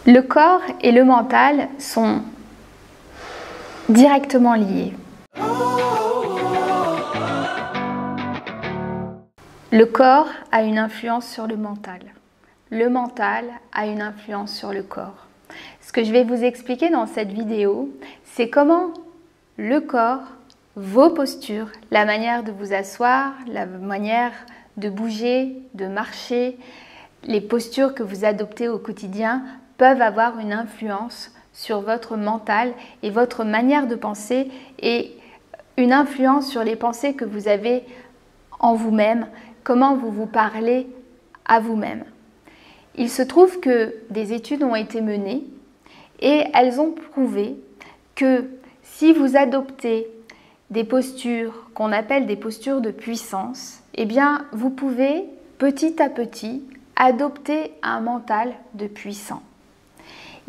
Le corps et le mental sont directement liés. Le corps a une influence sur le mental. Le mental a une influence sur le corps. Ce que je vais vous expliquer dans cette vidéo, c'est comment le corps, vos postures, la manière de vous asseoir, la manière de bouger, de marcher, les postures que vous adoptez au quotidien peuvent avoir une influence sur votre mental et votre manière de penser et une influence sur les pensées que vous avez en vous-même, comment vous vous parlez à vous-même. Il se trouve que des études ont été menées et elles ont prouvé que si vous adoptez des postures qu'on appelle des postures de puissance, eh bien vous pouvez petit à petit adopter un mental de puissant.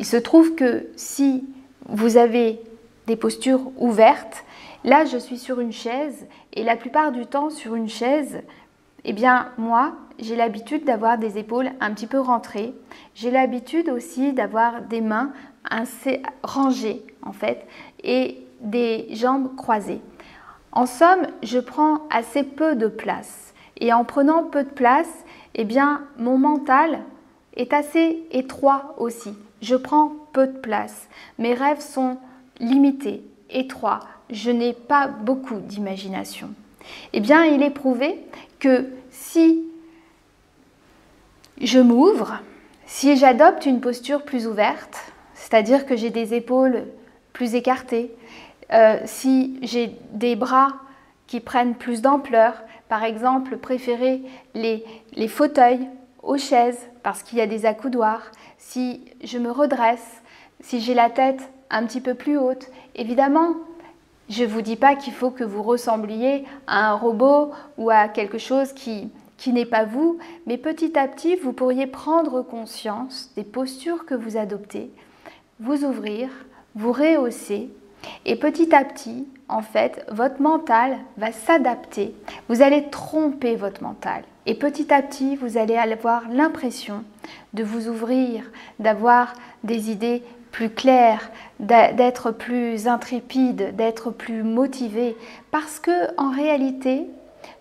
Il se trouve que si vous avez des postures ouvertes, là je suis sur une chaise et la plupart du temps sur une chaise, eh bien moi j'ai l'habitude d'avoir des épaules un petit peu rentrées, j'ai l'habitude aussi d'avoir des mains assez rangées en fait et des jambes croisées. En somme, je prends assez peu de place et en prenant peu de place, eh bien mon mental est assez étroit aussi. Je prends peu de place. Mes rêves sont limités, étroits. Je n'ai pas beaucoup d'imagination. Eh bien, il est prouvé que si je m'ouvre, si j'adopte une posture plus ouverte, c'est-à-dire que j'ai des épaules plus écartées, si j'ai des bras qui prennent plus d'ampleur, par exemple, préférer les fauteuils aux chaises parce qu'il y a des accoudoirs, si je me redresse, si j'ai la tête un petit peu plus haute, évidemment, je ne vous dis pas qu'il faut que vous ressembliez à un robot ou à quelque chose qui n'est pas vous, mais petit à petit, vous pourriez prendre conscience des postures que vous adoptez, vous ouvrir, vous rehausser, et petit à petit, en fait, votre mental va s'adapter. Vous allez tromper votre mental. Et petit à petit, vous allez avoir l'impression de vous ouvrir, d'avoir des idées plus claires, d'être plus intrépide, d'être plus motivé. Parce que, en réalité,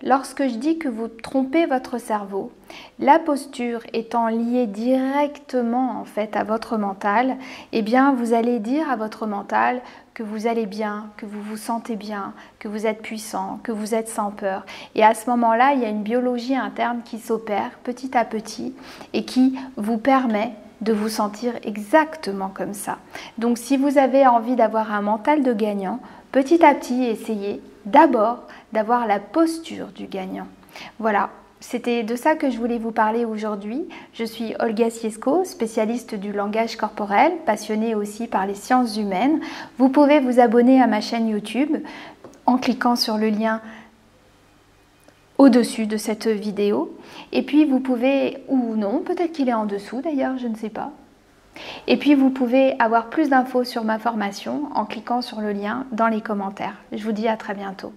lorsque je dis que vous trompez votre cerveau, la posture étant liée directement en fait à votre mental, eh bien vous allez dire à votre mental que vous allez bien, que vous vous sentez bien, que vous êtes puissant, que vous êtes sans peur. Et à ce moment-là, il y a une biologie interne qui s'opère petit à petit et qui vous permet de vous sentir exactement comme ça. Donc si vous avez envie d'avoir un mental de gagnant, petit à petit, essayez d'abord d'avoir la posture du gagnant. Voilà, c'était de ça que je voulais vous parler aujourd'hui. Je suis Olga Siesko, spécialiste du langage corporel, passionnée aussi par les sciences humaines. Vous pouvez vous abonner à ma chaîne YouTube en cliquant sur le lien au-dessus de cette vidéo. Et puis vous pouvez, ou non, peut-être qu'il est en dessous d'ailleurs, je ne sais pas. Et puis vous pouvez avoir plus d'infos sur ma formation en cliquant sur le lien dans les commentaires. Je vous dis à très bientôt.